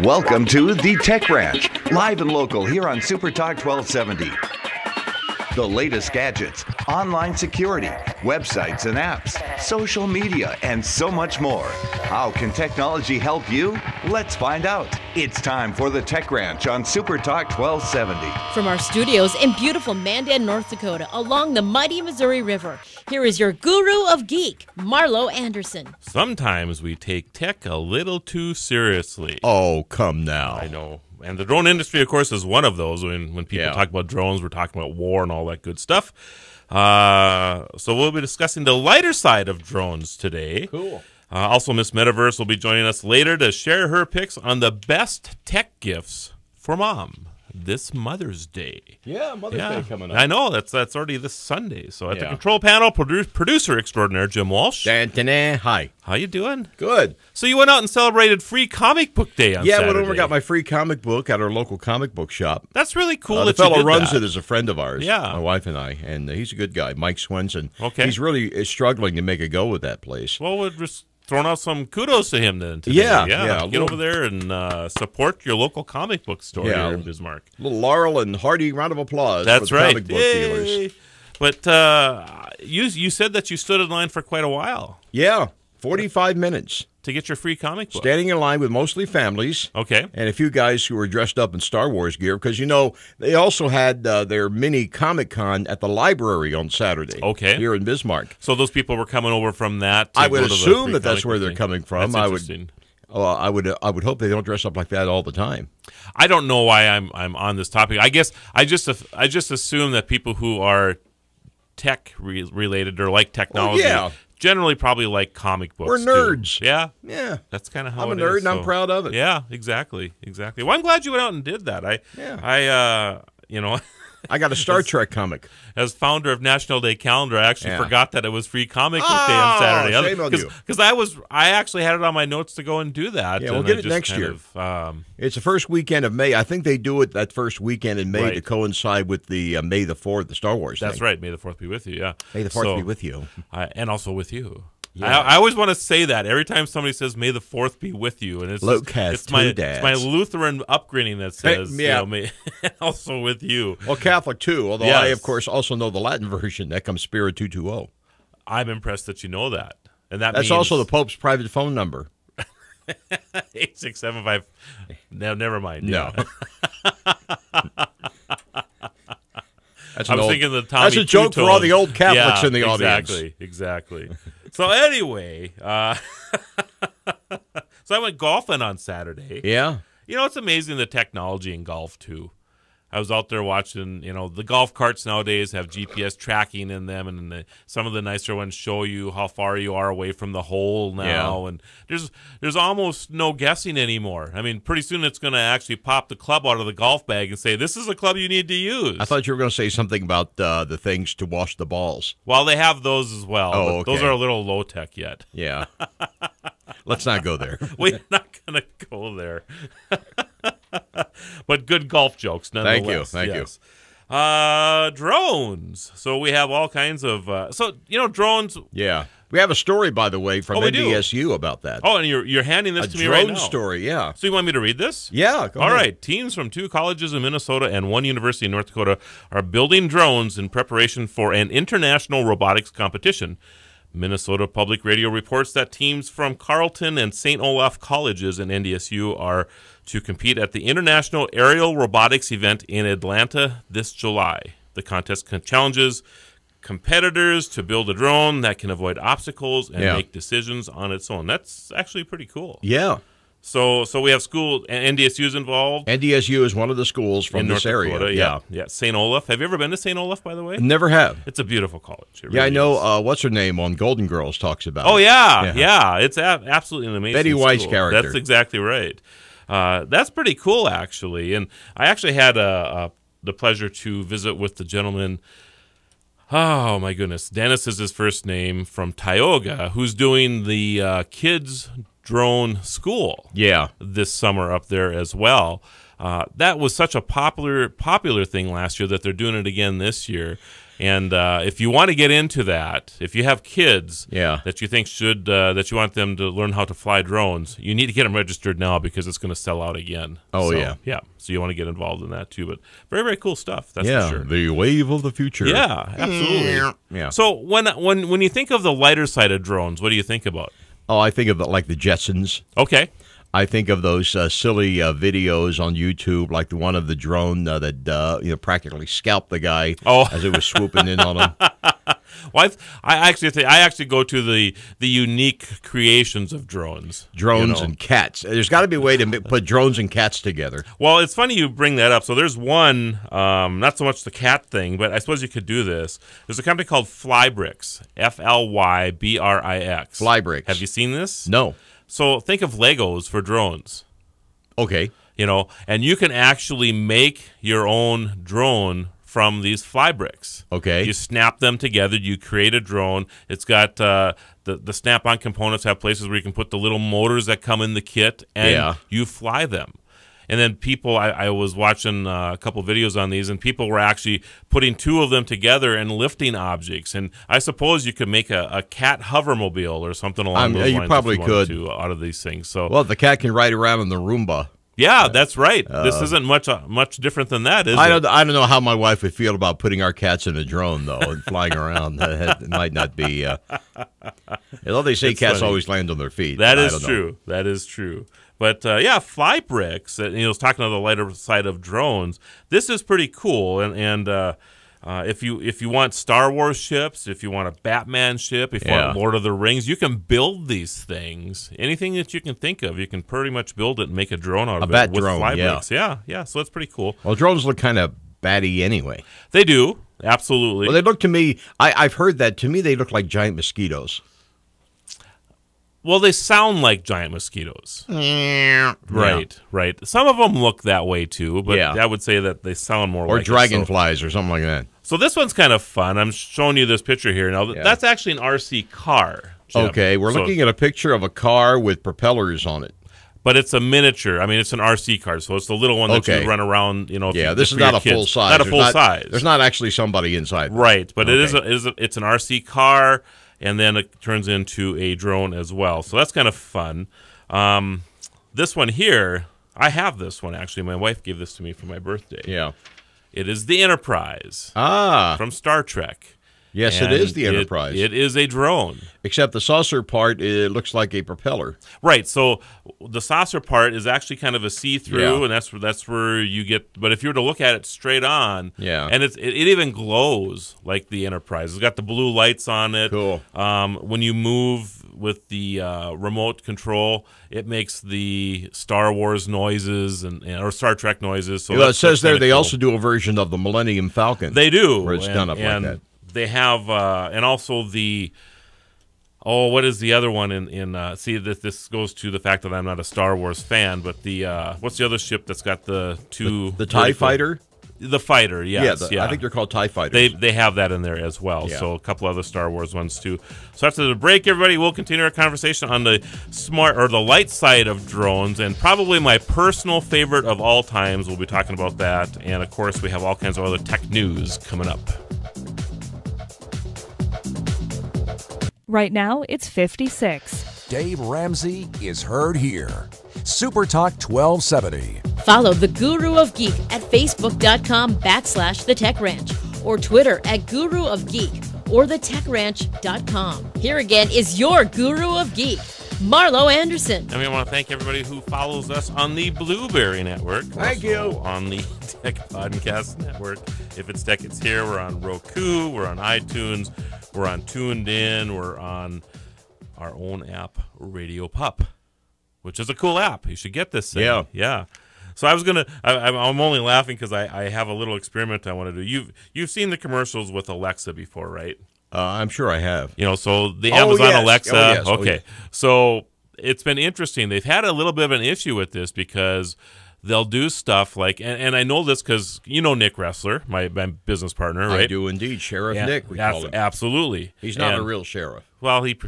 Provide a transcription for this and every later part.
Welcome to The Tech Ranch, live and local here on Super Talk 1270. The latest gadgets, online security, websites and apps, social media, and so much more. How can technology help you? Let's find out. It's time for The Tech Ranch on Super Talk 1270. From our studios in beautiful Mandan, North Dakota, along the mighty Missouri River, here is your guru of geek, Marlo Anderson. Sometimes we take tech a little too seriously. Oh, come now. I know. And the drone industry, of course, is one of those. When people talk about drones, we're talking about war and all that good stuff. So we'll be discussing the lighter side of drones today. Cool. Also, Miss Metaverse will be joining us later to share her picks on the best tech gifts for mom this Mother's Day. Yeah, Mother's Day coming up. I know. That's already this Sunday. So at the control panel, producer extraordinaire Jim Walsh. Hi. How you doing? Good. So you went out and celebrated Free Comic Book Day on Saturday. Yeah, went over and got my free comic book at our local comic book shop. That's really cool. The fellow runs it is a friend of ours. Yeah. My wife and I, and he's a good guy, Mike Swenson. Okay. He's really struggling to make a go with that place. Well, we're just throwing out some kudos to him then today. Yeah. Get over there and support your local comic book store here in Bismarck. A little Laurel and hearty round of applause That's for the right. comic book dealers. But you said that you stood in line for quite a while. Yeah, 45 minutes. To get your free comic book. Standing in line with mostly families. Okay. And a few guys who were dressed up in Star Wars gear because, they also had their mini Comic-Con at the library on Saturday. Okay. Here in Bismarck. So those people were coming over from that to I would go to the assume free that's comic where book they're thing. coming from. That's interesting. I would hope they don't dress up like that all the time. I don't know why I'm on this topic. I guess I just assume that people who are tech related or like technology generally probably like comic books. We're nerds. Too. Yeah? Yeah. That's kind of how I'm a it nerd is, and I'm proud of it. Yeah, exactly. Well, I'm glad you went out and did that. I got a Star Trek comic. As founder of National Day Calendar, I actually forgot that it was Free Comic Book Day on Saturday. Shame on you. Because I actually had it on my notes to go and do that. Yeah, we'll get it next year. It's the first weekend of May. I think they do it that first weekend in May to coincide with the May the 4th, the Star Wars thing. That's right. May the 4th be with you, yeah. May the 4th be with you. And also with you. Yeah. I always want to say that every time somebody says "May the 4th be with you," and it's my Lutheran upbringing that says, "May also with you." Well, Catholic too. Although I, of course, also know the Latin version that comes Spiritu 220. I'm impressed that you know that, and that's means also the Pope's private phone number. 8675. No, never mind. No. I was thinking the Tommy That's a joke two-tone. for all the old Catholics in the audience. Exactly. So anyway, so I went golfing on Saturday. Yeah. It's amazing the technology in golf too. I was out there watching, the golf carts nowadays have GPS tracking in them, and some of the nicer ones show you how far you are away from the hole now. And there's almost no guessing anymore. I mean, pretty soon it's going to actually pop the club out of the golf bag and say, this is a club you need to use. I thought you were going to say something about the things to wash the balls. Well, they have those as well. Oh, but those are a little low tech yet. Yeah. Let's not go there. We're not going to go there. But good golf jokes, nonetheless. Thank you. Drones. So we have all kinds of drones. Yeah. We have a story, by the way, from NDSU about that. Oh, and you're handing this to me right now. A drone story, yeah. So you want me to read this? Yeah, go ahead. All right. Teams from 2 colleges in Minnesota and 1 university in North Dakota are building drones in preparation for an international robotics competition. Minnesota Public Radio reports that teams from Carleton and St. Olaf colleges and NDSU are to compete at the International Aerial Robotics event in Atlanta this July. The contest challenges competitors to build a drone that can avoid obstacles and make decisions on its own. That's actually pretty cool. Yeah. So we have school, and NDSU is involved. NDSU is one of the schools from this area. Yeah. St. Olaf. Have you ever been to St. Olaf, by the way? Never have. It's a beautiful college. Really I know. What's her name on Golden Girls talks about it. Oh, yeah. It's absolutely an amazing Betty White's character. That's exactly right. That's pretty cool, actually. And I actually had the pleasure to visit with the gentleman. Oh, my goodness. Dennis is his first name, from Tioga, who's doing the kids' drone school this summer up there as well. that was such a popular thing last year that they're doing it again this year. And if you want to get into that, if you have kids that you think should that you want them to learn how to fly drones, you need to get them registered now because it's going to sell out again. Oh, so, yeah. So you want to get involved in that too. But very, very cool stuff. That's for sure. The wave of the future. Yeah, absolutely. Yeah. So when you think of the lighter side of drones, what do you think about? Oh, I think of it like the Jetsons. Okay. I think of those silly videos on YouTube, like the one of the drone that practically scalped the guy as it was swooping in on him. Well, I actually go to the unique creations of drones. Drones and cats. There's got to be a way to put drones and cats together. Well, it's funny you bring that up. So there's one, not so much the cat thing, but I suppose you could do this. There's a company called Flybricks, Flybrix. Flybricks. Have you seen this? No. So think of Legos for drones. Okay. And you can actually make your own drone from these Flybricks. Okay. You snap them together. You create a drone. It's got the snap-on components have places where you can put the little motors that come in the kit, and you fly them. And then people, I was watching a couple videos on these, and people were actually putting two of them together and lifting objects. And I suppose you could make a cat hovermobile or something along those lines. You probably could out of these things. So the cat can ride around in the Roomba. Yeah, that's right. This isn't much different than that, is it? I don't know how my wife would feel about putting our cats in a drone, though, and flying around. It might not be. Although they say cats always land on their feet. That is true. That is true. But Flybricks. It's talking on the lighter side of drones. This is pretty cool, and if you want Star Wars ships, if you want a Batman ship, if you want Lord of the Rings, you can build these things. Anything that you can think of, you can pretty much build it and make a drone out of it with Flybricks. Yeah. So it's pretty cool. Well, drones look kind of batty anyway. They do, absolutely. Well, they look to me. I've heard that. To me, they look like giant mosquitoes. Well, they sound like giant mosquitoes. Right. Some of them look that way too, but I would say that they sound more like dragonflies or something like that. So this one's kind of fun. I'm showing you this picture here. Now, that's actually an RC car, Jim. Okay, we're looking at a picture of a car with propellers on it. But it's a miniature. I mean, it's an RC car, so it's the little one that you run around. This is not a full size. Not a full size. There's not actually somebody inside. Right, but it's an RC car. And then it turns into a drone as well. So that's kind of fun. This one here, I have this one, actually. My wife gave this to me for my birthday. Yeah. It is the Enterprise. From Star Trek. Yes, it is the Enterprise. It is a drone. Except the saucer part, it looks like a propeller. Right. So the saucer part is actually kind of a see-through, and that's where you get. But if you were to look at it straight on, and it even glows like the Enterprise. It's got the blue lights on it. Cool. When you move with the remote control, it makes the Star Wars noises or Star Trek noises. So it says there they also do a version of the Millennium Falcon. They do, where it's done up like that. They have, and also the, what is the other one see, this goes to the fact that I'm not a Star Wars fan, but the, what's the other ship that's got the two? The TIE Fighter? The fighter, yes. I think they're called TIE Fighters. They have that in there as well, so a couple other Star Wars ones too. So after the break, everybody, we'll continue our conversation on the the light side of drones, and probably my personal favorite of all times. We'll be talking about that, and of course, we have all kinds of other tech news coming up. Right now, it's 56. Dave Ramsey is heard here. Super Talk 1270. Follow the Guru of Geek at Facebook.com/The Tech Ranch or Twitter at Guru of Geek or TheTechRanch.com. Here again is your Guru of Geek, Marlo Anderson. And we want to thank everybody who follows us on the Blueberry Network. Thank you. On the Tech Podcast Network. If it's Tech, it's here. We're on Roku. We're on iTunes. We're on Tuned In. We're on our own app, Radio Pup, which is a cool app. You should get this thing. Yeah. So I'm only laughing because I have a little experiment I want to do. You've seen the commercials with Alexa before, right? I'm sure I have. So the Amazon Alexa. Oh, yes. Okay. Yes. So it's been interesting. They've had a little bit of an issue with this because they'll do stuff like, and I know this because Nick Ressler, my business partner, right? I do indeed, Sheriff Nick. We call him. Absolutely. He's not a real sheriff. Well, he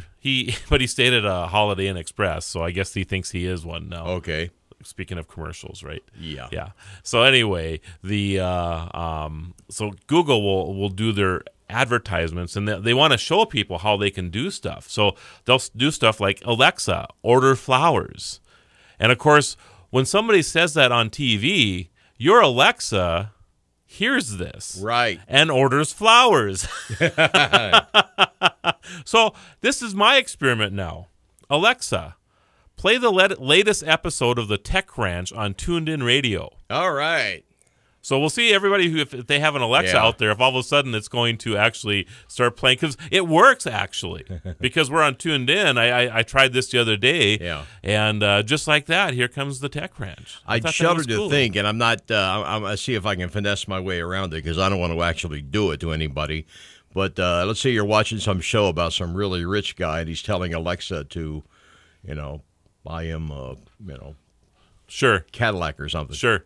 stayed at a Holiday Inn Express, so I guess he thinks he is one now. Okay. speaking of commercials, right? Yeah. Yeah. So anyway, so Google will do their advertisements, and they want to show people how they can do stuff. So they'll do stuff like, Alexa, order flowers. And of course, when somebody says that on TV, your Alexa hears this, right, and orders flowers. So this is my experiment now. Alexa, play the latest episode of the Tech Ranch on Tuned In Radio. All right. So we'll see everybody who, if they have an Alexa out there, if all of a sudden it's going to actually start playing, because it works actually, because we're on Tuned In. I tried this the other day, and just like that, here comes the Tech Ranch. I shudder to think, and I'm not. I see if I can finesse my way around it, because I don't want to actually do it to anybody. But let's say you're watching some show about some really rich guy, and he's telling Alexa to, buy him, sure, Cadillac or something. Sure.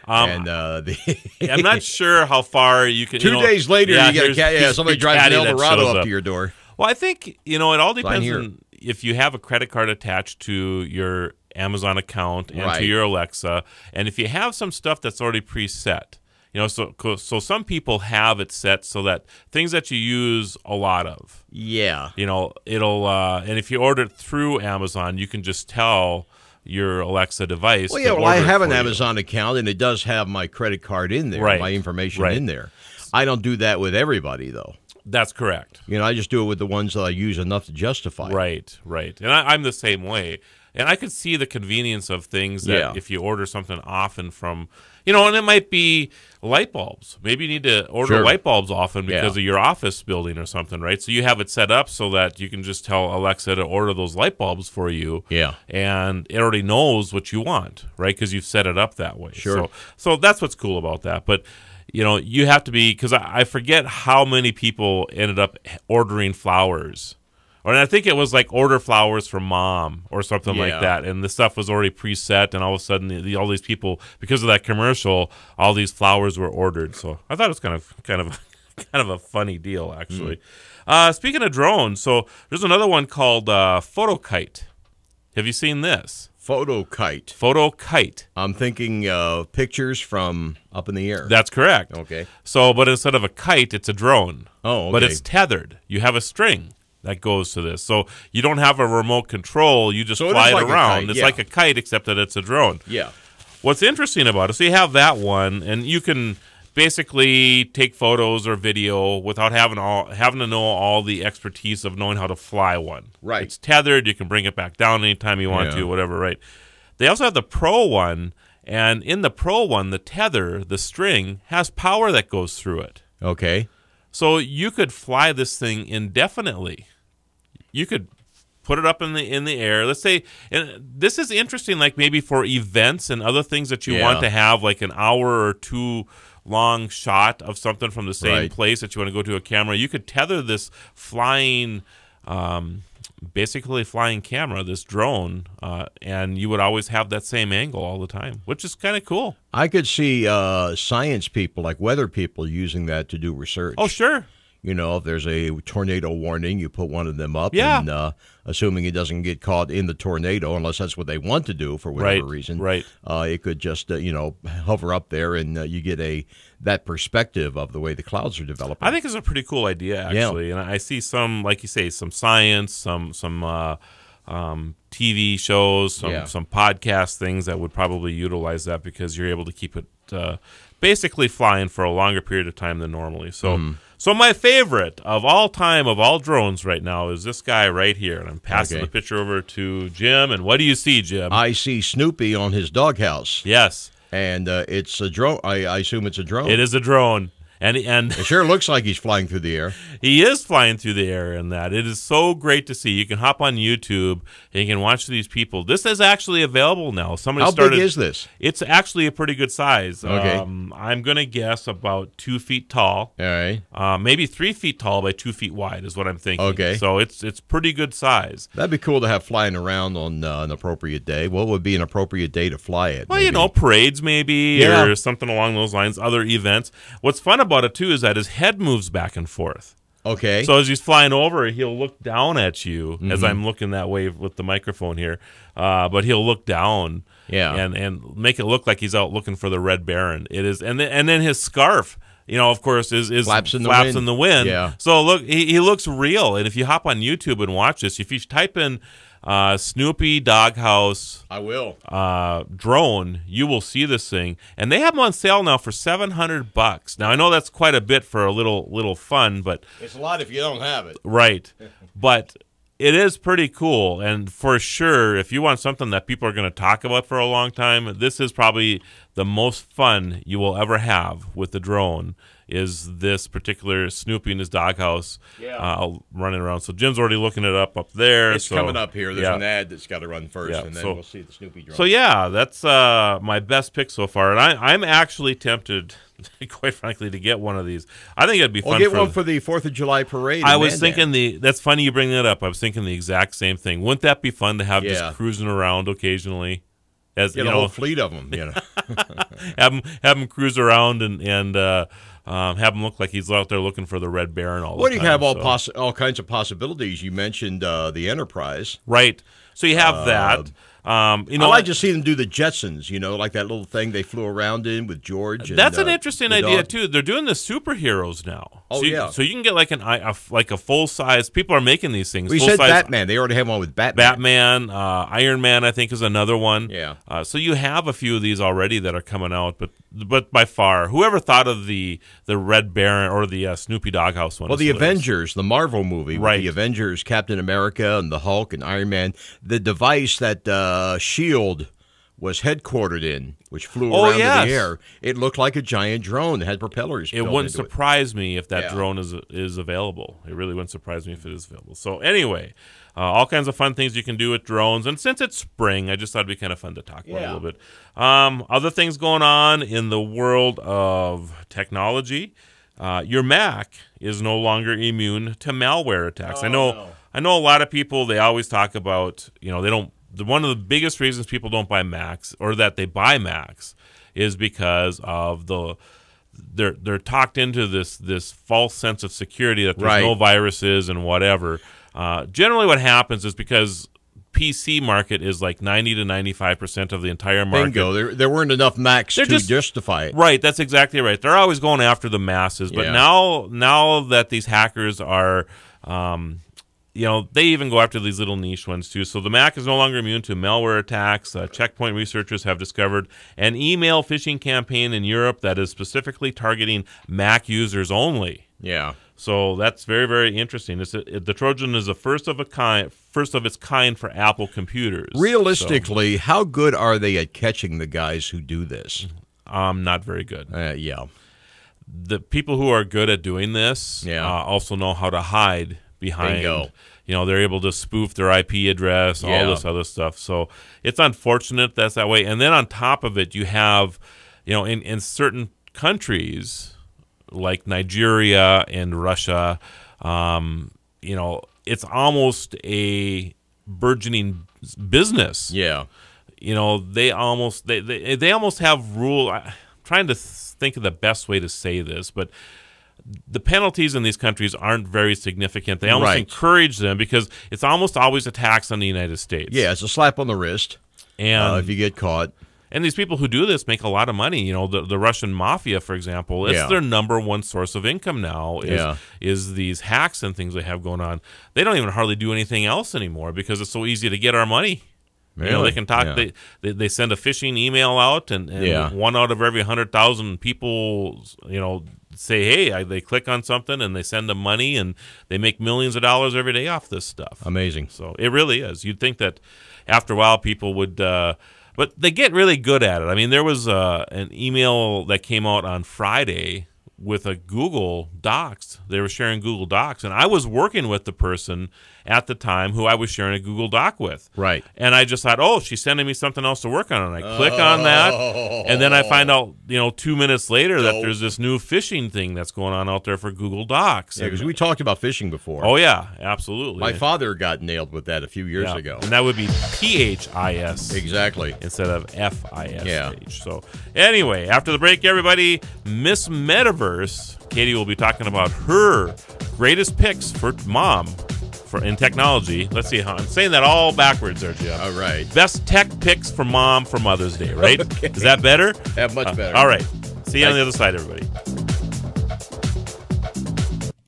And I'm not sure how far you can. 2 days later, you get somebody drives an Eldorado up to your door. Well, I think it all depends on if you have a credit card attached to your Amazon account and to your Alexa, and if you have some stuff that's already preset. So some people have it set so that things that you use a lot of. Yeah. It'll and if you order it through Amazon, you can just tell your Alexa device. Well, yeah, I have an Amazon account, and it does have my credit card in there, my information in there. I don't do that with everybody, though. That's correct. I just do it with the ones that I use enough to justify it. Right. And I'm the same way. And I could see the convenience of things that if you order something often from, and it might be light bulbs. Maybe you need to order light bulbs often because of your office building or something, right? So you have it set up so that you can just tell Alexa to order those light bulbs for you. Yeah. And it already knows what you want, right? Because you've set it up that way. Sure. So that's what's cool about that. But, you have to be, because I forget how many people ended up ordering flowers. Or I think it was like order flowers for mom or something like that, and the stuff was already preset, and all of a sudden, all these people, because of that commercial, all these flowers were ordered. So I thought it was kind of a funny deal, actually. Speaking of drones, so there's another one called Photokite. Have you seen this? Photokite. Photokite. I'm thinking pictures from up in the air. That's correct. Okay. So, but instead of a kite, it's a drone. Oh, okay. But it's tethered. You have a string that goes to this. So you don't have a remote control. You just fly it around. It's like a kite, except that it's a drone. Yeah. What's interesting about it, so you have that one, and you can basically take photos or video without having to know all the expertise of knowing how to fly one. Right. It's tethered. You can bring it back down anytime you want to, whatever, right? They also have the Pro one, and in the Pro one, the tether, the string, has power that goes through it. Okay. So you could fly this thing indefinitely. You could put it up in the air. Let's say, and this is interesting, like maybe for events and other things that you want to have, like an hour or two long shot of something from the same place that you want to go to a camera. You could tether this flying, basically flying camera, this drone, and you would always have that same angle all the time, which is kind of cool. I could see science people, like weather people, using that to do research. Oh, sure. If there's a tornado warning, you put one of them up, and assuming it doesn't get caught in the tornado, unless that's what they want to do for whatever reason, it could just hover up there, and you get that perspective of the way the clouds are developing. I think it's a pretty cool idea, actually, and I see some, like you say, some science, some TV shows, some podcast things that would probably utilize that, because you're able to keep it basically flying for a longer period of time than normally. So. So my favorite of all time of all drones right now is this guy right here, and I'm passing the picture over to Jim. And what do you see, Jim? I see Snoopy on his doghouse. Yes, and it's a drone. I assume it's a drone. It is a drone. And it sure looks like he's flying through the air. He is flying through the air in that. It is so great to see. You can hop on YouTube and you can watch these people. This is actually available now. How big is this? It's actually a pretty good size. Okay. I'm going to guess about 2 feet tall. All right. Maybe 3 feet tall by 2 feet wide is what I'm thinking. Okay. So it's pretty good size. That'd be cool to have flying around on an appropriate day. What would be an appropriate day to fly it? Well, maybe? Parades maybe or something along those lines, other events. What's fun about it, too, is that his head moves back and forth. Okay. So as he's flying over, he'll look down at you as I'm looking that way with the microphone here. But he'll look down and make it look like he's out looking for the Red Baron. It is, and then his scarf, of course, is flaps in the wind. Yeah. So look, he looks real. And if you hop on YouTube and watch this, if you type in Snoopy Doghouse, I will drone, you will see this thing, and they have them on sale now for $700. Now I know that's quite a bit for a little fun, but it's a lot if you don't have it, right? But it is pretty cool, and for sure, if you want something that people are going to talk about for a long time, this is probably the most fun you will ever have with the drone. Is this particular Snoopy in his doghouse running around. So Jim's already looking it up there. It's coming up here. There's an ad that's got to run first, and then we'll see the Snoopy drone. So, that's my best pick so far. And I'm actually tempted, quite frankly, to get one of these. I think it'd be fun. We'll get one for the 4th of July parade. I was thinking that's funny you bring that up. I was thinking the exact same thing. Wouldn't that be fun to have just cruising around occasionally? As get a whole fleet of them, have them cruise around and have him look like he's out there looking for the Red Baron all the time. Well, you have all kinds of possibilities. You mentioned the Enterprise. Right. So you have that. I like to see them do the Jetsons, like that little thing they flew around in with George. That's an interesting idea, too. They're doing the superheroes now. Oh, so you can get like a full-size. People are making these things. We said Batman. They already have one with Batman. Iron Man, I think, is another one. Yeah. So you have a few of these already that are coming out, but by far, whoever thought of the Red Baron or the Snoopy Doghouse one? Well, the Avengers, the Marvel movie, right? With the Avengers, Captain America, and the Hulk, and Iron Man. The device that S.H.I.E.L.D. was headquartered in, which flew around in the air. It looked like a giant drone that had propellers. It wouldn't surprise me if that drone is available. It really wouldn't surprise me if it is available. So anyway, all kinds of fun things you can do with drones. And since it's spring, I just thought it'd be kind of fun to talk about a little bit. Other things going on in the world of technology. Your Mac is no longer immune to malware attacks. I know a lot of people, they always talk about, they don't. One of the biggest reasons people don't buy Macs, or that they buy Macs, is because of they're talked into this false sense of security that there's no viruses and whatever. Generally, what happens is because PC market is like 90 to 95% of the entire market. Bingo. There weren't enough Macs to justify it. Right. That's exactly right. They're always going after the masses, but now that these hackers are. They even go after these little niche ones, too. So the Mac is no longer immune to malware attacks. Checkpoint researchers have discovered an email phishing campaign in Europe that is specifically targeting Mac users only. Yeah. So that's very, very interesting. The Trojan is a first of its kind for Apple computers. Realistically, how good are they at catching the guys who do this? Not very good. Yeah. The people who are good at doing this also know how to hide behind. Bingo. They're able to spoof their IP address, all this other stuff. So it's unfortunate that's that way. And then on top of it, you have, in certain countries like Nigeria and Russia, it's almost a burgeoning business. Yeah. They almost have rule. I'm trying to think of the best way to say this, but the penalties in these countries aren't very significant. They almost encourage them because it's almost always a tax on the United States. Yeah, it's a slap on the wrist if you get caught. And these people who do this make a lot of money. The Russian mafia, for example, it's their number one source of income now is these hacks and things they have going on. They don't even hardly do anything else anymore because it's so easy to get our money. Really? They can talk. Yeah. They send a phishing email out, and one out of every 100,000 people, say, hey, they click on something and they send them money, and they make millions of dollars every day off this stuff. Amazing. So it really is. You'd think that after a while people would, but they get really good at it. I mean, there was an email that came out on Friday with a Google Docs. They were sharing Google Docs, and I was working with the person at the time who I was sharing a Google Doc with. Right. And I just thought, she's sending me something else to work on. And I click on that, and then I find out, 2 minutes later that there's this new phishing thing that's going on out there for Google Docs. Yeah, because we talked about phishing before. Oh, yeah, absolutely. My father got nailed with that a few years ago. And that would be PHIS. Exactly. Instead of FISH. Yeah. So anyway, after the break, everybody, Miss Metaverse, Katie will be talking about her greatest picks for mom in technology. Let's see how I'm saying that all backwards there, Jim. All right. Best tech picks for mom for Mother's Day, right? Okay. Is that better? Yeah, much better. All right. See you on the other side, everybody.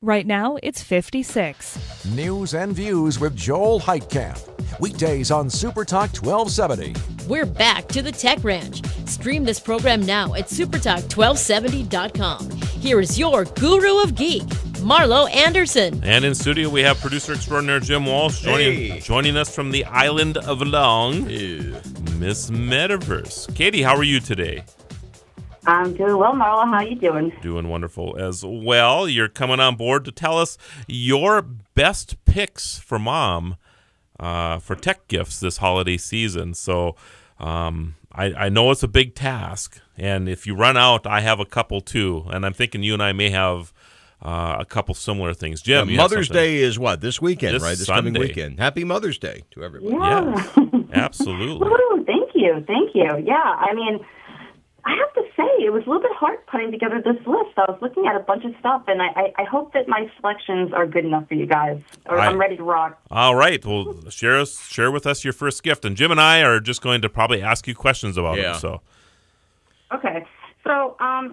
Right now, it's 56. News and Views with Joel Heitkamp. Weekdays on Super Talk 1270. We're back to the Tech Ranch. Stream this program now at supertalk1270.com. Here is your guru of geek, Marlo Anderson. And in studio, we have producer extraordinaire Jim Walsh joining us from the island of Long, Miss Metaverse. Katie, how are you today? I'm doing well, Marla. How are you doing? Doing wonderful as well. You're coming on board to tell us your best picks for mom for tech gifts this holiday season. So I know it's a big task, and if you run out, I have a couple too, and I'm thinking you and I may have a couple similar things. Jim, Mother's Day is what? This weekend, This This Sunday. coming weekend. Happy Mother's Day to everybody. Yeah. Absolutely. Ooh, thank you. Yeah, I mean, I have to say, it was a little bit hard putting together this list. I was looking at a bunch of stuff, and I hope that my selections are good enough for you guys. I'm ready to rock. All right. Well, share with us your first gift. And Jim and I are just going to probably ask you questions about it. So. Okay. So I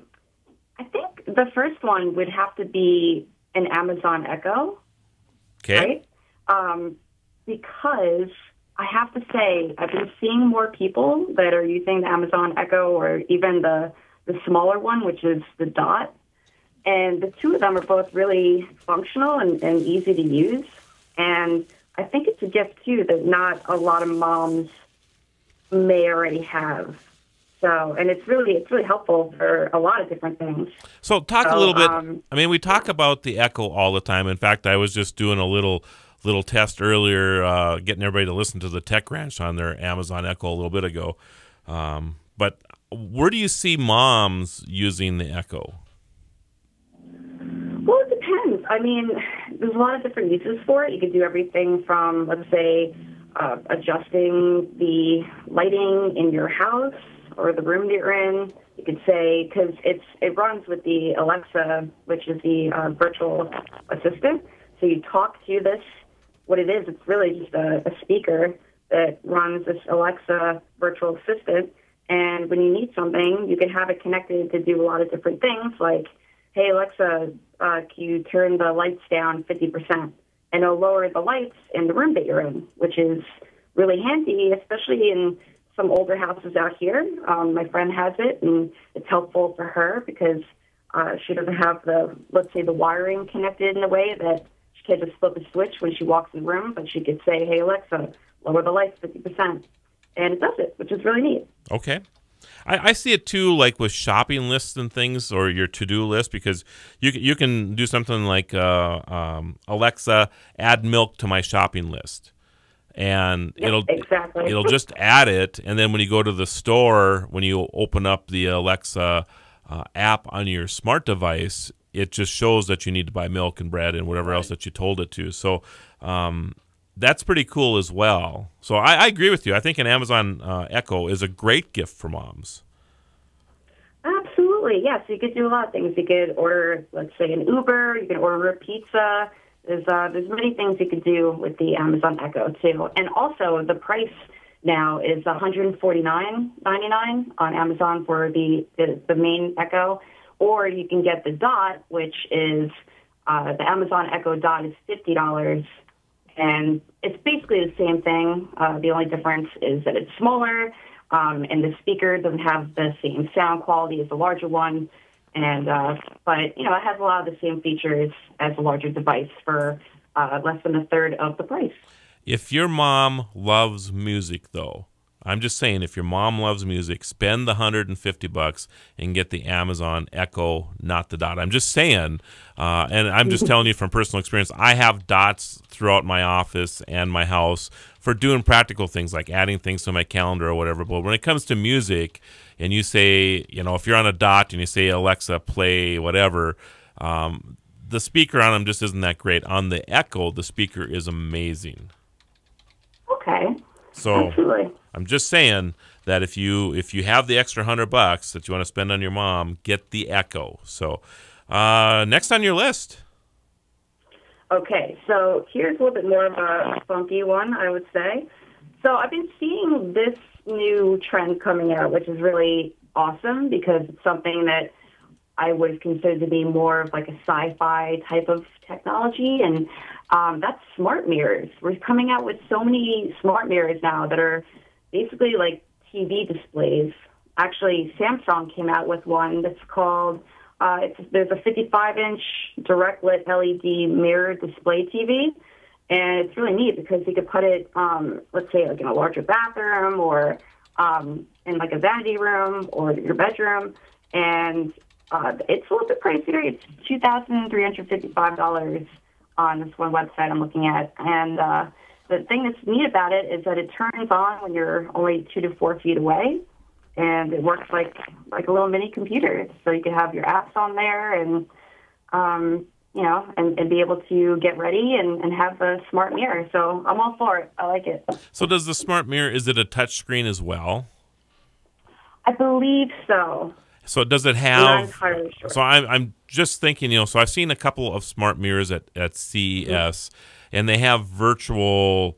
think the first one would have to be an Amazon Echo. Okay. Right? Because I have to say, I've been seeing more people that are using the Amazon Echo or even the smaller one, which is the Dot. And the two of them are both really functional and easy to use. And I think it's a gift, too, that not a lot of moms may already have. So, and it's really helpful for a lot of different things. So talk a little bit. I mean, we talk about the Echo all the time. In fact, I was just doing a little test earlier, getting everybody to listen to the Tech Ranch on their Amazon Echo a little bit ago. But where do you see moms using the Echo? Well, it depends. I mean, there's a lot of different uses for it. You could do everything from, let's say, adjusting the lighting in your house or the room that you're in. You could say, because it runs with the Alexa, which is the virtual assistant. So you talk to this. What it is, it's really just a speaker that runs this Alexa virtual assistant. And when you need something, you can have it connected to do a lot of different things, like, hey, Alexa, can you turn the lights down 50%? And it'll lower the lights in the room that you're in, which is really handy, especially in some older houses out here. My friend has it, and it's helpful for her because she doesn't have let's say, the wiring connected in a way that she can't just flip a switch when she walks in the room, but she could say, hey, Alexa, lower the lights 50%. And it does it, which is really neat. Okay. I see it, too, like with shopping lists and things or your to-do list, because you can do something like, Alexa, add milk to my shopping list. And it'll just add it, and then when you go to the store, when you open up the Alexa app on your smart device, it just shows that you need to buy milk and bread and whatever else that you told it to. So that's pretty cool as well. So I agree with you. I think an Amazon Echo is a great gift for moms. Absolutely, yes. You could do a lot of things. You could order, let's say, an Uber. You can order a pizza. There's many things you could do with the Amazon Echo, too. And also, the price now is $149.99 on Amazon for the main Echo. Or you can get the Dot, which is the Amazon Echo Dot is $50. And it's basically the same thing. The only difference is that it's smaller, and the speaker doesn't have the same sound quality as the larger one. And but it has a lot of the same features as a larger device for less than a third of the price. If your mom loves music, though, I'm just saying, if your mom loves music, spend the $150 and get the Amazon Echo, not the Dot. I'm just saying, and I'm just telling you from personal experience, I have Dots throughout my office and my house for doing practical things like adding things to my calendar or whatever. But when it comes to music, and you say, if you're on a Dot and you say, Alexa, play whatever, the speaker on them just isn't that great. On the Echo, the speaker is amazing. Okay. So absolutely. I'm just saying that if you have the extra $100 that you want to spend on your mom, get the Echo. So next on your list. Okay, so here's a little bit more of a funky one, I would say. So I've been seeing this new trend coming out, which is really awesome because it's something that I would consider to be more of like a sci-fi type of technology, and that's smart mirrors. We're coming out with so many smart mirrors now that are basically like TV displays. Actually, Samsung came out with one that's called, there's a 55-inch direct lit LED mirror display TV, and it's really neat because you could put it, let's say, like in a larger bathroom or in like a vanity room or your bedroom, and it's a little bit pricier. It's $2,355 on this one website I'm looking at, and the thing that's neat about it is that it turns on when you're only 2 to 4 feet away, and it works like a little mini computer. So you can have your apps on there and, and be able to get ready and have a smart mirror. So I'm all for it. I like it. So does the smart mirror, is it a touch screen as well? I believe so. So does it have, I'm not entirely sure. So I'm just thinking, so I've seen a couple of smart mirrors at CES, and they have virtual,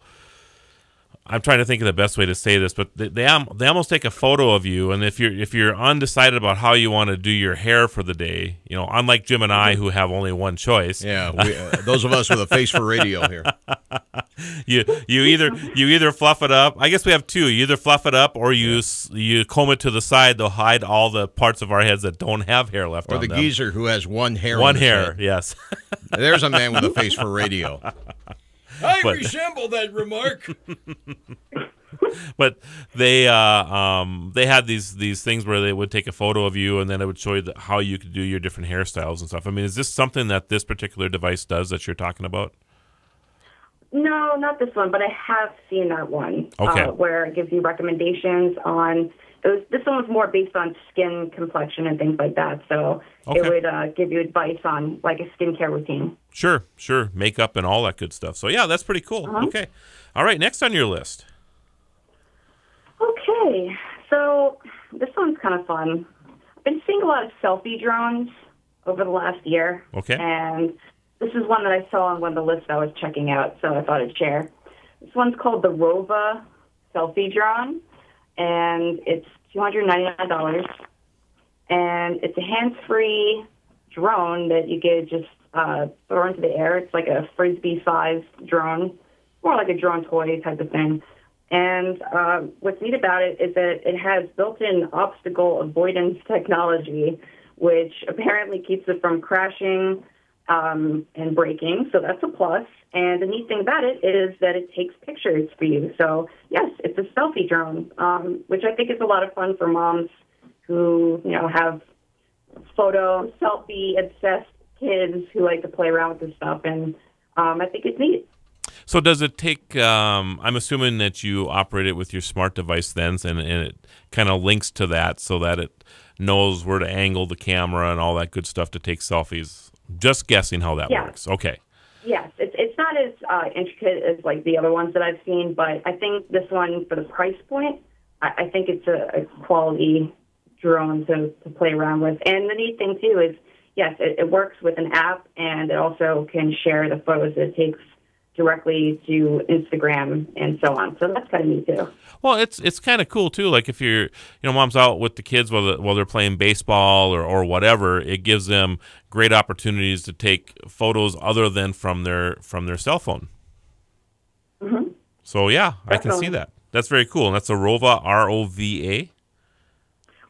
I'm trying to think of the best way to say this, but they almost take a photo of you, and if you're undecided about how you want to do your hair for the day, unlike Jim and I who have only one choice. Yeah, those of us with a face for radio here. You either fluff it up. I guess we have two. You either fluff it up or you comb it to the side. They'll hide all the parts of our heads that don't have hair left on them. Or the geezer who has one hair. One hair, yes. There's a man with a face for radio. I resemble that remark. But they had these things where they would take a photo of you and then it would show you how you could do your different hairstyles and stuff. I mean, is this something that this particular device does that you're talking about? No, not this one, but I have seen that one. Okay. Where it gives you recommendations on. This one was more based on skin complexion and things like that. So It would give you advice on like a skincare routine. Sure. Makeup and all that good stuff. So yeah, that's pretty cool. Uh-huh. Okay. All right. Next on your list. Okay. So this one's kind of fun. I've been seeing a lot of selfie drones over the last year. Okay. And this is one that I saw on one of the lists I was checking out, so I thought I'd share. This one's called the Rova selfie drone, and it's $299. And it's a hands-free drone that you could just throw into the air. It's like a Frisbee-sized drone, more like a drone toy type of thing. And what's neat about it is that it has built-in obstacle avoidance technology, which apparently keeps it from crashing and breaking, so that's a plus. And the neat thing about it is that it takes pictures for you. So, yes, it's a selfie drone, which I think is a lot of fun for moms who, have selfie-obsessed kids who like to play around with this stuff, and I think it's neat. So does it take, I'm assuming that you operate it with your smart device then, and it kind of links to that so that it knows where to angle the camera and all that good stuff to take selfies. Just guessing how that works. Okay. Yes, it's not as intricate as like the other ones that I've seen, but I think this one, for the price point, I think it's a quality drone to play around with. And the neat thing too is, yes, it works with an app, and it also can share the photos that it takes directly to Instagram and so on. So that's kind of neat too. Well, it's kind of cool too. Like if you're, mom's out with the kids while they're playing baseball or whatever, it gives them great opportunities to take photos other than from their cell phone. Mm-hmm. So yeah, definitely. I can see that. That's very cool. And that's a Rova, R-O-V-A?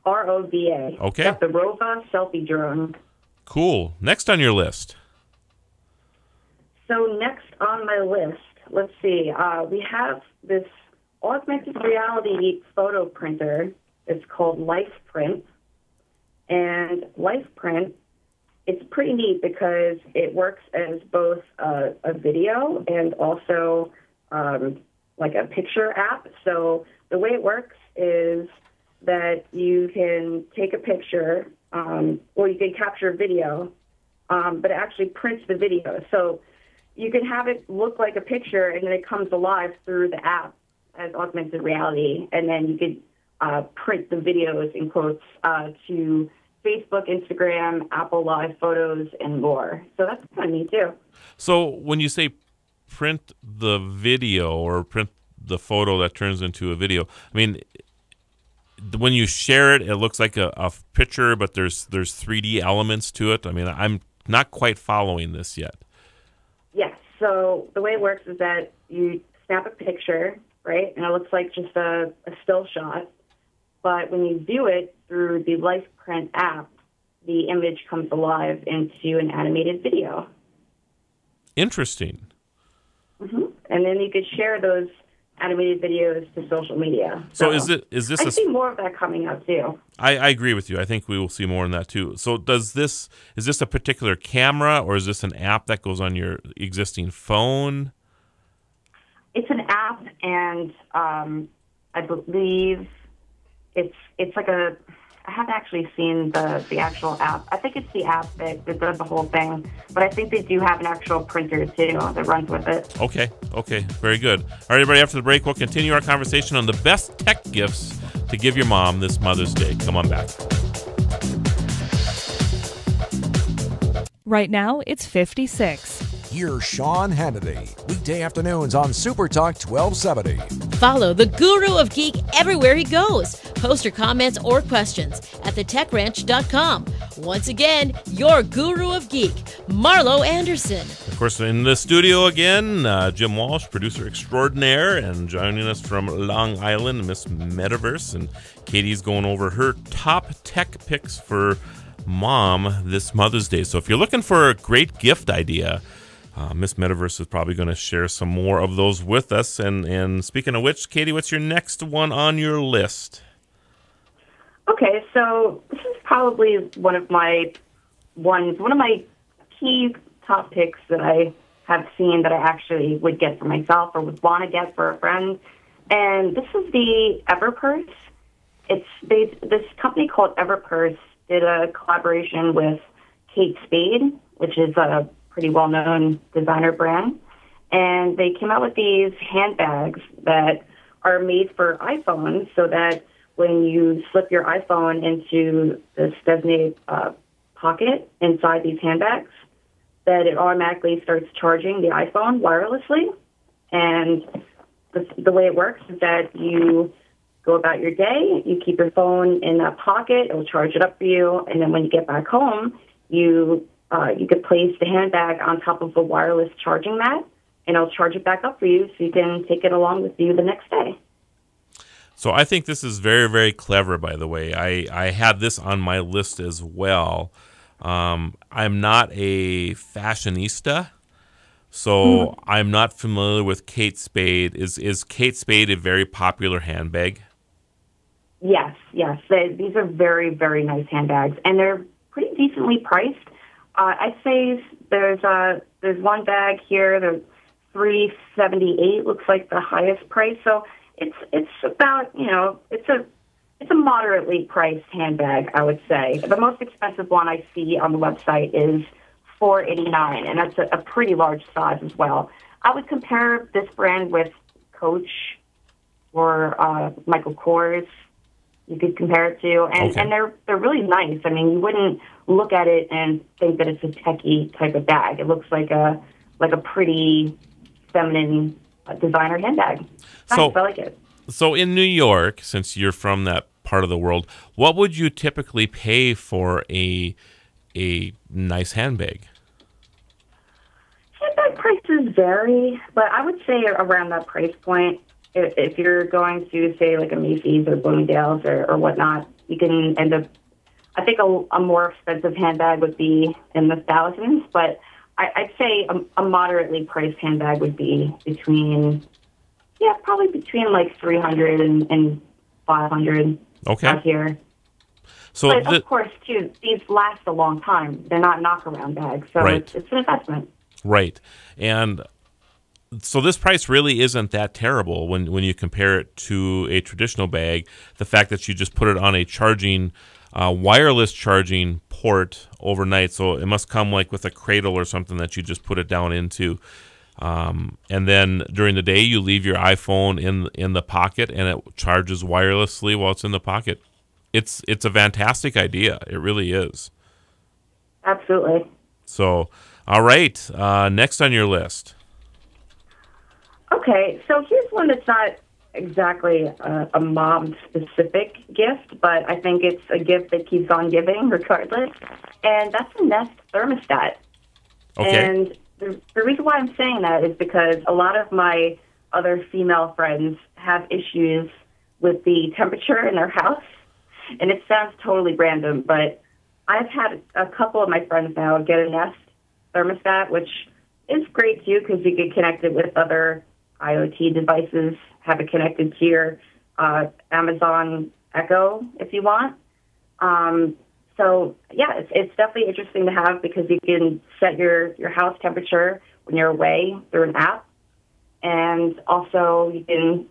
R-O-V-A. Okay. That's the Rova selfie drone. Cool. Next on your list. So next on my list, let's see, we have this augmented reality photo printer. It's called LifePrint. And LifePrint, it's pretty neat because it works as both a video and also like a picture app. So the way it works is that you can take a picture, or you can capture video, but it actually prints the video. So you can have it look like a picture, and then it comes alive through the app as augmented reality, and then you could print the videos, in quotes, to Facebook, Instagram, Apple Live photos, and more. So that's kind of neat too. So when you say print the video or print the photo that turns into a video, I mean, when you share it, it looks like a picture, but there's 3D elements to it. I mean, I'm not quite following this yet. Yes. So the way it works is that you snap a picture, right, and it looks like just a still shot. But when you view it through the LifePrint app, the image comes alive into an animated video. Interesting. Mm-hmm. And then you could share those animated videos to social media. So is this? I see more of that coming out too. I agree with you. I think we will see more in that too. So is this a particular camera, or is this an app that goes on your existing phone? It's an app, and I believe it's like a. I haven't actually seen the actual app. I think it's the app that does the whole thing, but I think they do have an actual printer too that runs with it. Okay, very good. All right, everybody, after the break, we'll continue our conversation on the best tech gifts to give your mom this Mother's Day. Come on back. Right now, it's 56. Here's Sean Hannity, weekday afternoons on Super Talk 1270. Follow the Guru of Geek everywhere he goes. Post your comments or questions at thetechranch.com. Once again, your Guru of Geek, Marlo Anderson. Of course, in the studio again, Jim Walsh, producer extraordinaire, and joining us from Long Island, Miss Metaverse, and Katie's going over her top tech picks for mom this Mother's Day. So if you're looking for a great gift idea, Miss Metaverse is probably going to share some more of those with us. And speaking of which, Katie, what's your next one on your list? Okay, so this is probably one of my key top picks that I have seen that I actually would get for myself or would want to get for a friend. And this is the Everpurse. This company called Everpurse did a collaboration with Kate Spade, which is a pretty well-known designer brand. And they came out with these handbags that are made for iPhones so that when you slip your iPhone into this designated pocket inside these handbags, that it automatically starts charging the iPhone wirelessly. And the way it works is that you go about your day, you keep your phone in that pocket, it'll charge it up for you, and then when you get back home, you could place the handbag on top of a wireless charging mat, and it'll charge it back up for you so you can take it along with you the next day. So I think this is very, very clever, by the way. I had this on my list as well. I'm not a fashionista, so I'm not familiar with Kate Spade. Is Kate Spade a very popular handbag? Yes. These are very, very nice handbags, and they're pretty decently priced. I'd say there's one bag here. There's $378. Looks like the highest price. So it's about, it's a moderately priced handbag, I would say. The most expensive one I see on the website is $489, and that's a pretty large size as well. I would compare this brand with Coach or Michael Kors. You could compare it to, and they're really nice. I mean, you wouldn't look at it and think that it's a techie type of bag. It looks like a pretty feminine designer handbag. Nice, so I like it. So in New York, since you're from that part of the world, what would you typically pay for a nice handbag? Handbag prices vary, but I would say around that price point. If you're going to, say, like a Macy's or Bloomingdale's or whatnot, you can end up, I think a more expensive handbag would be in the thousands, but I'd say a moderately priced handbag would be probably between like $300 and $500 out here. So but of course, too, these last a long time. They're not knock-around bags, so it's an investment. Right. And so this price really isn't that terrible when you compare it to a traditional bag. The fact that you just put it on a charging, wireless charging port overnight, so it must come like with a cradle or something that you just put it down into. And then during the day, you leave your iPhone in the pocket, and it charges wirelessly while it's in the pocket. it's a fantastic idea. It really is. Absolutely. So, all right, next on your list. Okay, so here's one that's not exactly a mom-specific gift, but I think it's a gift that keeps on giving regardless, and that's a Nest thermostat. Okay. And the reason why I'm saying that is because a lot of my other female friends have issues with the temperature in their house, and it sounds totally random, but I've had a couple of my friends now get a Nest thermostat, which is great too because you can connect it with other IoT devices, have it connected to your Amazon Echo if you want. So, yeah, it's definitely interesting to have because you can set your house temperature when you're away through an app. And also you can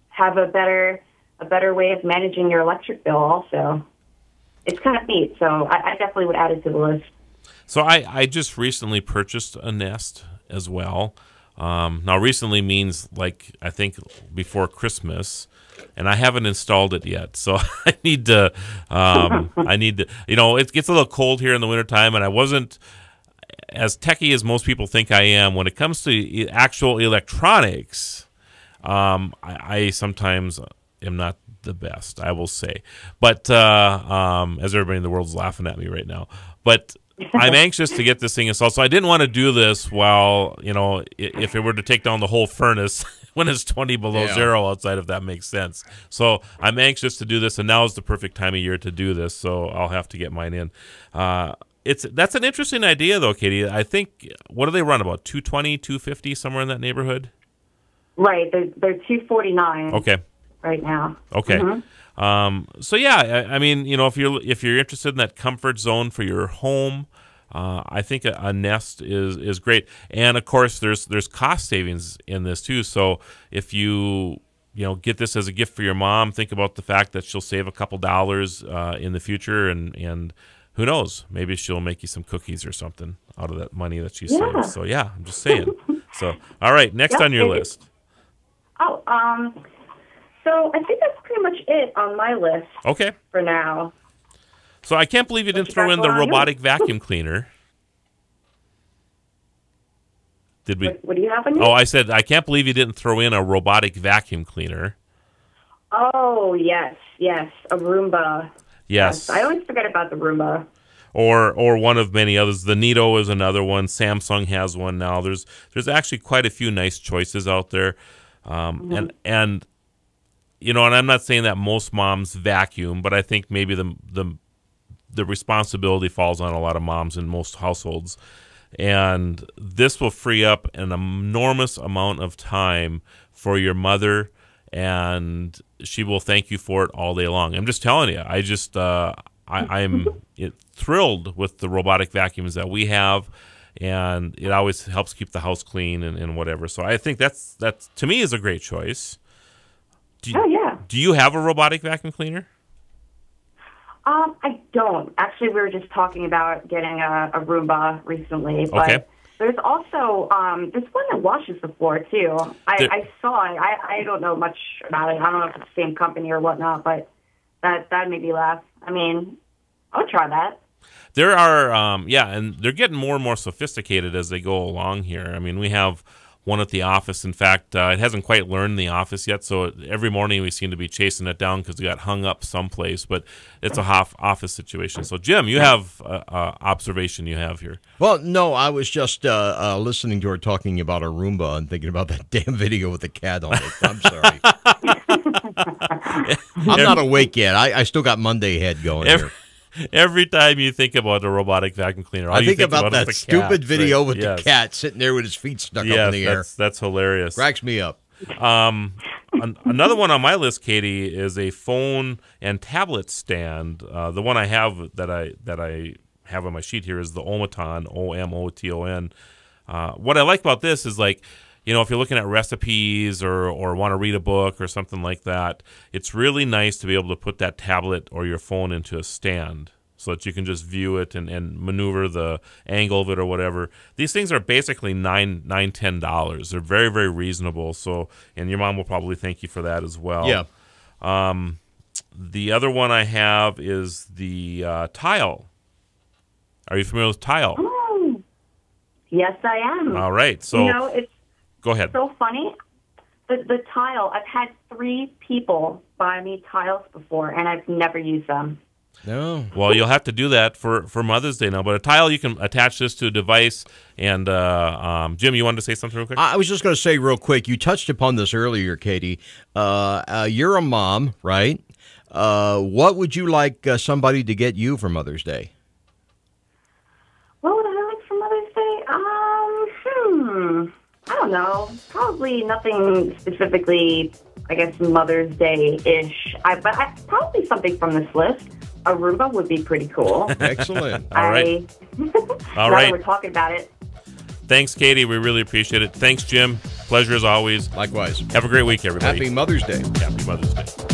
have a better way of managing your electric bill also. It's kind of neat, so I definitely would add it to the list. So I just recently purchased a Nest as well. Now, recently means like I think before Christmas, and I haven't installed it yet. So I need to. You know, it gets a little cold here in the wintertime, and I wasn't as techie as most people think I am when it comes to actual electronics. I sometimes am not the best, I will say. But as everybody in the world is laughing at me right now, but I'm anxious to get this thing installed. So I didn't want to do this while, you know, if it were to take down the whole furnace when it's 20 below zero outside, if that makes sense. So I'm anxious to do this, and now is the perfect time of year to do this. So I'll have to get mine in. That's an interesting idea, though, Katie. I think, what do they run, about 220, 250, somewhere in that neighborhood? Right. They're $249. Okay. Right now. Okay. Mm-hmm. So yeah, I mean, you know, if you're interested in that comfort zone for your home, I think a Nest is great. And of course, there's cost savings in this too. So if you get this as a gift for your mom, think about the fact that she'll save a couple dollars in the future, and who knows, maybe she'll make you some cookies or something out of that money that she saves. So yeah, I'm just saying. So all right, next on your list. So I think that's pretty much it on my list. Okay. For now. So I can't believe you didn't throw in the robotic vacuum cleaner. Did we? What do you have on your? Oh, I said I can't believe you didn't throw in a robotic vacuum cleaner. Oh, yes, a Roomba. Yes. I always forget about the Roomba. Or one of many others. The Neato is another one. Samsung has one now. There's actually quite a few nice choices out there. And you know, and I'm not saying that most moms vacuum, but I think maybe the responsibility falls on a lot of moms in most households. And this will free up an enormous amount of time for your mother, and she will thank you for it all day long. I'm just telling you. I'm thrilled with the robotic vacuums that we have, and it always helps keep the house clean and whatever. So I think that's to me is a great choice. Do you have a robotic vacuum cleaner? I don't. Actually, we were just talking about getting a Roomba recently. But there's also there's one that washes the floor, too. I saw it. I don't know much about it. I don't know if it's the same company or whatnot, but that made me laugh. I mean, I'll try that. There are, and they're getting more and more sophisticated as they go along here. I mean, we have one at the office. In fact, it hasn't quite learned the office yet, so every morning we seem to be chasing it down because it got hung up someplace, but it's a office situation. So, Jim, you have an observation you have here. Well, no, I was just listening to her talking about a Roomba and thinking about that damn video with the cat on it. I'm sorry. I'm not awake yet. I still got Monday head going here. Every time you think about a robotic vacuum cleaner, I think about that stupid video with the cat sitting there with his feet stuck up in the air. That's hilarious. Cracks me up. Another one on my list, Katie, is a phone and tablet stand. The one I have that I have on my sheet here is the Omoton, Omoton. What I like about this is, like, you know, if you're looking at recipes or want to read a book or something like that, it's really nice to be able to put that tablet or your phone into a stand so that you can just view it and maneuver the angle of it or whatever. These things are basically $10. They're very, very reasonable. So, and your mom will probably thank you for that as well. Yeah. The other one I have is the Tile. Are you familiar with Tile? Oh, yes, I am. All right. So, it's go ahead. So funny. The Tile, I've had 3 people buy me tiles before, and I've never used them. No. Well, you'll have to do that for Mother's Day now. But a Tile, you can attach this to a device. And Jim, you wanted to say something real quick? I was just going to say real quick, you touched upon this earlier, Katie. You're a mom, right? What would you like somebody to get you for Mother's Day? What would I like for Mother's Day? I don't know. Probably nothing specifically, I guess, Mother's Day-ish. But probably something from this list. A Roomba would be pretty cool. Excellent. All right. All right. We're talking about it. Thanks, Katie. We really appreciate it. Thanks, Jim. Pleasure as always. Likewise. Have a great week, everybody. Happy Mother's Day. Happy Mother's Day.